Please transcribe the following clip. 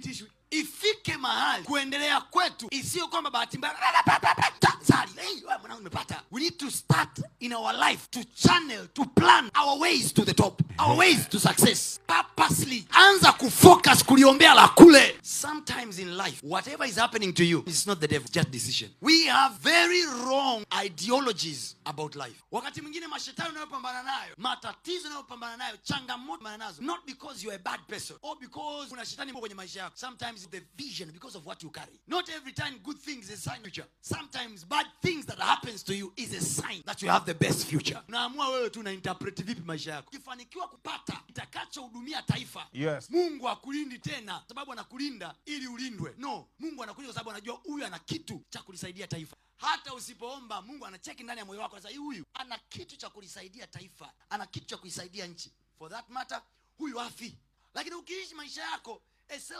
issue. Ifike mahali kuendelea kwetu isiyo kwamba bahati mbaya we need to start in our life to channel, to plan our ways to the top, our ways to success. Purposely anza kufocus kuliombea la kule. Sometimes in life, whatever is happening to you is not the devil, just decision. We have very wrong ideologies about life. Wakati mwingine mashetani unayopambana nayo, matatizo unayopambana nayo, changamoto nazo, not because you are a bad person or because kuna shetani kwenye maisha yako. Sometimes it's the vision because of what you carry. Not every time good things is a sign of future. Sometimes bad things that happens to you is a sign that you have the best future. Unaamua wewe tu na interpret vipi maisha yako. Ukifanikiwa kupata kitakachohudumia taifa, yes, Mungu akulindi tena sababu anakulinda ili ulindwe. No, Mungu anakulinda sababu anajua huyu ana kitu cha kulisaidia taifa. Hata usipoomba, Mungu anacheki ndani ya moyo wako, anasema huyu ana kitu cha kulisaidia taifa, ana kitu cha kuisaidia nchi. For that matter, huyu afi. Lakini ukiishi maisha yako